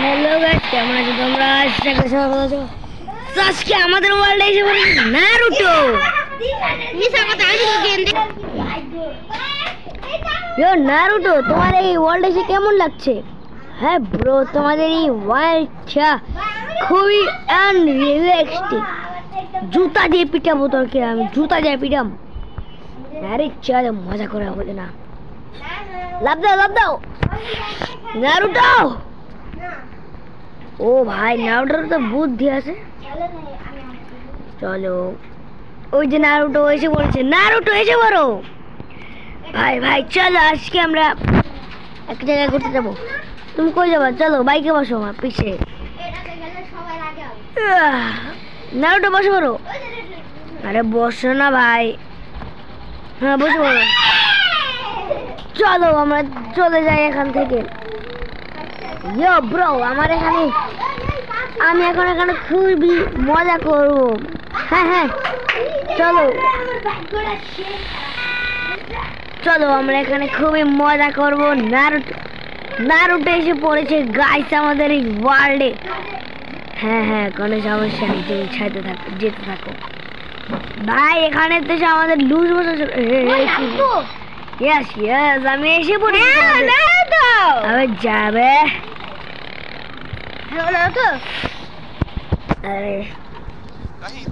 Hello guys, কেমন আছো তোমরা? আশা করি সবাই ভালো আছো। তো আজকে আমাদের ওয়ার্ল্ডে এসে পড়েছে নারুটো। ইয়ো নারুটো, তোমার এই ওয়ার্ল্ডে এসে কেমন লাগছে? হ্যাঁ ব্রো, তোমাদের এই ওয়ার্ল্ডটা খুবই আনরিয়েলিস্টিক। জুতা দিয়ে পিটাবো তোকে, আমি জুতা দিয়ে পিটাম। আরে চলো মজা করে বলে না, লাভ দাও লাভ দাও নারুটো। ও ভাই, নারুটোর তো বুদ্ধি আছে। চলো, ওই যে নারুটো এসে পড়েছে। নারুটো এসে পড়ো ভাই। ভাই চলো, আজকে আমরা এক জায়গায় ঘুরতে যাবো। তুমি কই যাবা? চলো বাইকে বসো আমার পিছে। নারুটো বসে পড়ো। আরে বসো না ভাই। হ্যাঁ বসে পড়ো। চলো আমরা চলে যাই এখান থেকে। ইয়ো ব্রো, আমি এখন এখানে খুবই মজা করবো। হ্যাঁ হ্যাঁ চলো চলো, আমরা এখানে খুবই মজা করবো। নারুটো এসে পড়েছে গাইস আমাদের এই ওয়ার্ল্ডে। হ্যাঁ হ্যাঁ, কোনো সমস্যা নেই, তুমি যেতে থাকো ভাই। এখানে তো আমাদের লুজ বসে। ইয়েস ইয়েস, আমি এসে পড়েছি। আরে যাবে। আরে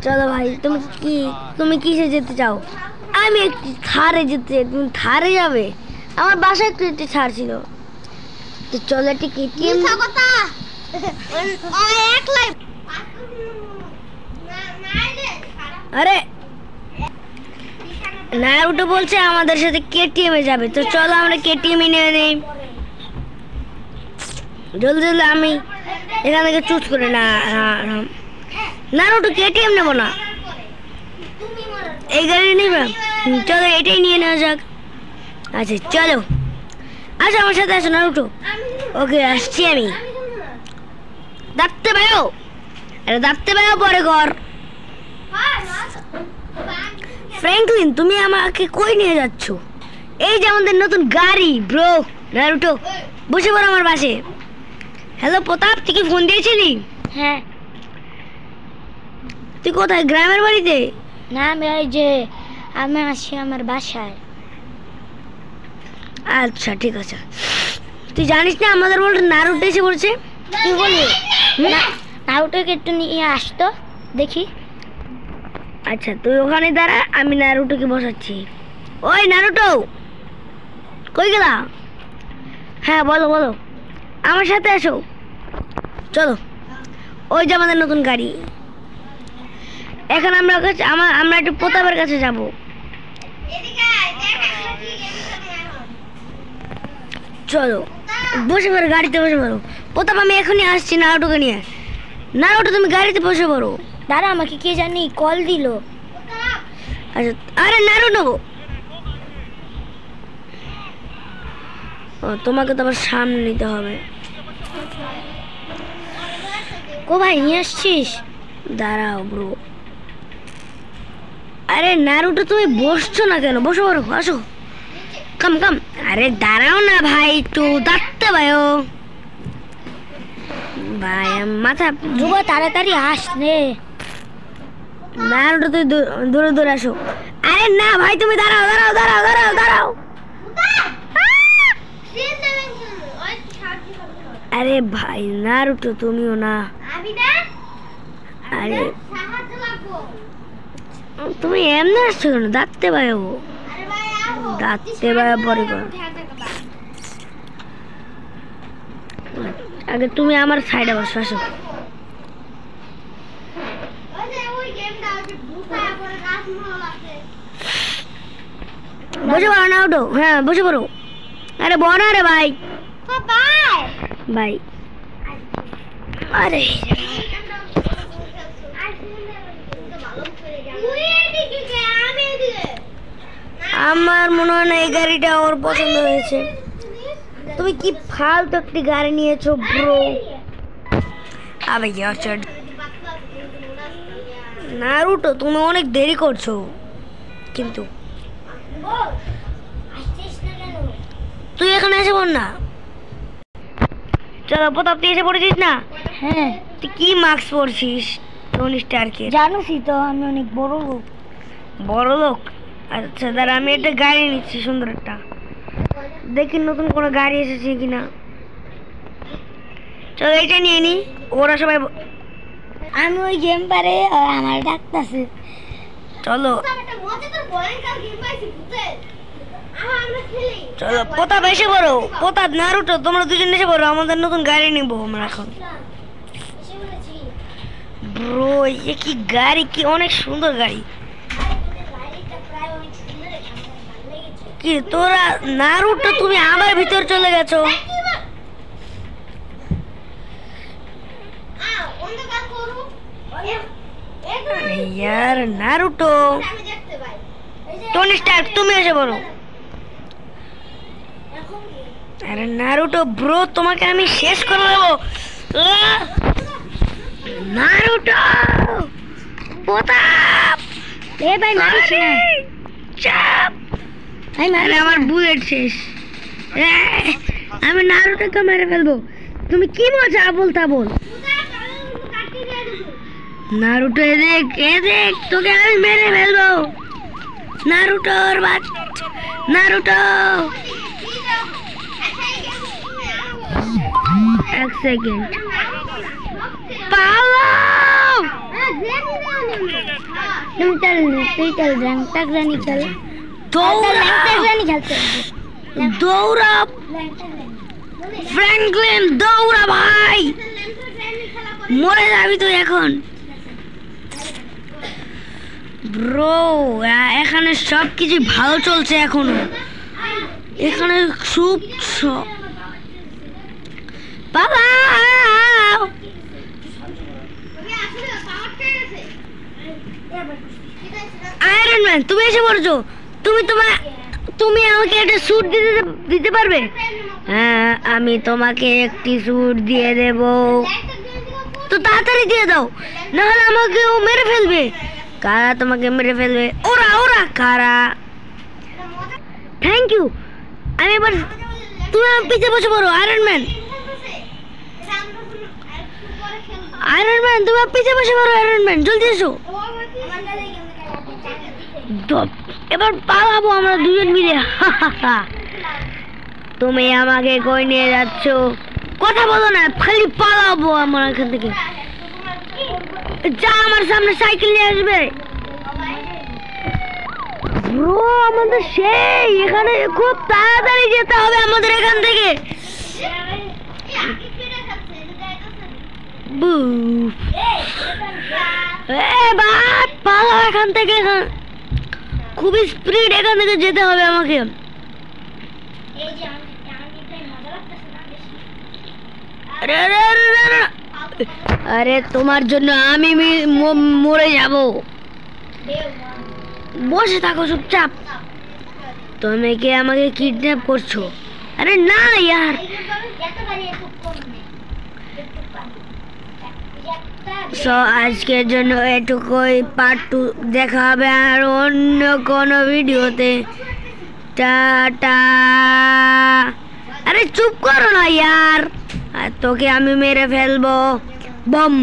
চলো ভাই, তুমি কিসে যেতে চাও? আমি একটু থারে যেতে চাই। তুমি থারে যাবে? আমার বাসায় একটু ছাড় ছিল। তো চলো একটু কেটিএম। আরে নারুটো বলছে আমাদের সাথে কেটিএম এ যাবে। তো চলো আমরা কেটিএম এ নিয়ে নেই জলদি জলদি। আমি এখান থেকে চুজ করে নারুটো কেটিএম নেবো না, এই গাড়ি নিবে। চলো এটাই নিয়ে নেওয়া যাক। আচ্ছা চলো, আচ্ছা আমার সাথে আসো নারুটো। ওকে আসছি আমি। ডাকতে পারো? আরে ডাকতে পারো পরে ঘর। ফ্র্যাঙ্কলিন, তুমি আমাকে কই নিয়ে যাচ্ছ? এই যে আমাদের নতুন গাড়ি ব্রো। নারুটো বসে পড়ো আমার পাশে। হ্যালো প্রতাপ, তুই কি ফোন দিয়েছিলি? হ্যাঁ। তুই কোথায়? গ্রামের বাড়িতে? না, আমি আসি আমার বাসায়। আচ্ছা ঠিক আছে। তুই জানিস না আমাদের বলতে নারুটো এসে পড়ছে? তুই বলি নারুটোকে একটু নিয়ে আসতো দেখি। আচ্ছা তুই ওখানে দাঁড়া, আমি নারুটোকে বসাচ্ছি। ওই নারুটো, কই গেলা? হ্যাঁ বলো বলো, আমার সাথে এসো। চলো, ওই যে আমাদের নতুন গাড়ি। এখন আমরা একটু প্রতাপের কাছে যাব। চলো বসে পড়ো, গাড়িতে বসে পড়ো। প্রতাপ আমি এখনই আসছি নারুটোকে নিয়ে। নারুটো তুমি গাড়িতে বসে পড়ো। দাঁড়া, আমাকে কে জানি কল দিল। আচ্ছা, আরে নারুটো, তোমাকে তো আবার সামনে নিতে হবে। কো ভাই, নিয়ে আসছিস? দাঁড়াও ব্রো। আরে নারুটো তুমি বসছো না কেন? বসো পড়ো, আসো কাম কাম। আরে দাঁড়াও না ভাই, একটু ডাকতে পারো ভাই। মাথা যুব, তাড়াতাড়ি আস রে। নারুটো তুই দূরে দূরে আসো। আরে না ভাই, তুমি দাঁড়াও দাঁড়াও দাঁড়াও দাঁড়াও দাঁড়াও। আরে ভাই নারুটো তুমিও না। আরে তুমি এমনি আসছো কেন? ডাকতে পারো, ডাকতে পারো পরে কর। আগে তুমি আমার সাইডে বসো, আসো। বসে পড়ো নারুটো। হ্যাঁ বসে পড়ো। আরে বনা রে ভাই। ভাই আরে আমার মনে হয় না এই গাড়িটা ওর পছন্দ হয়েছে। তুমি কি ফালতু একটি গাড়ি নিয়েছো ব্রো। আবে নারুটো, তুমি অনেক দেরি করছো কিন্তু। তুই এখানে এসে পড় না। চলো প্রতাপ, তুই এসে পড়েছিস না? হ্যাঁ। তুই কি মার্কস পড়ছিস টনি স্টার্কের? জানোসই তো আমি অনেক বড় লোক। বড় লোক? আচ্ছা দাঁড়া, আমি একটা গাড়ি নিচ্ছি, সুন্দর একটা। দেখি নতুন কোনো গাড়ি এসেছে কিনা। চলো এটা নিয়ে নি। ওরা সবাই আমি ওই গেম পারে আমার ডাকতেছে। চলো চলো প্রতাপ এসে পড়ো। প্রতাপ, নারুটো, তোমরা দুজন এসে পড়ো, আমাদের নতুন গাড়ি নিব আমরা এখন। ব্রো এ কি গাড়ি, কি অনেক সুন্দর গাড়ি। কি তোরা নারুটো, তুমি আমার ভিতর চলে গেছো। यार नारुतो, टोनी स्टार्क তুমি এসে বলো। আরে নারুটো ব্রো, তোমাকে আমি শেষ করে দেবো। নারুটো, প্রতাপ, এ ভাই মারিস না, চাপ। আরে আমার বুলেট শেষ। আমি নারুটোকে মেরে ফেলবো। তুমি কি মজা বলতা বল। নারুটো এদেখ এদেখ, তোকে আমি মেরে ফেলবো। নারুটোর বাচ্চা, নারুটো। এক সেকেন্ড, পালাও। তুই চল, তুই চল, র্যাঙ্ক রানি চল। দৌড়া, রানি খেলতে দৌড়া। ফ্র্যাঙ্কলিন দৌড়া ভাই, মরে যাবি তুই এখন। ব্রো এখানে সব কিছু ভালো চলছে এখনো। এখানে খুব বাবা। আয়রন ম্যান তুমি এসে পড়ছো। তুমি আমাকে একটা স্যুট দিতে পারবে? হ্যাঁ, আমি তোমাকে একটি স্যুট দিয়ে দেব। তো তাড়াতাড়ি দিয়ে দাও, নাহলে আমাকে ও মেরে ফেলবে। কারা তোমাকে মেরে ফেলবে? ওরা ওরা কারা? Thank you. আমি এবার, তুমি আমার পিছে বসে পড়ো। আয়রন ম্যান, আয়রন ম্যান তুমি আমার পিছে বসে পড়ো। আয়রন ম্যান জলদি এসো। এবার পালাবো আমরা দুজন মিলে। তুমি আমাকে কই নিয়ে যাচ্ছ? কথা বলো না, খালি পালাবো আমরা এখান থেকে। যা আমার সামনে সাইকেল নিয়ে আসবে। ব্রো আমাদের সেই এখানে খুব তাড়াতাড়ি যেতে হবে আমাদের এখান থেকে। পালাও এখান থেকে, খুবই স্পিড এখান থেকে যেতে হবে আমাকে। আরে তোমার জন্য আমি মরে যাব। বসে থাকো চুপচাপ। তুমি কি আমাকে কিডন্যাপ করছো? আরে না ইয়ার। সো আজকের জন্য এটুকুই। পার্ট 2 দেখা হবে আর অন্য কোনো ভিডিওতে। টাটা। আরে চুপ করো না ইয়ার, আর তোকে আমি মেরে ফেলবো। বম।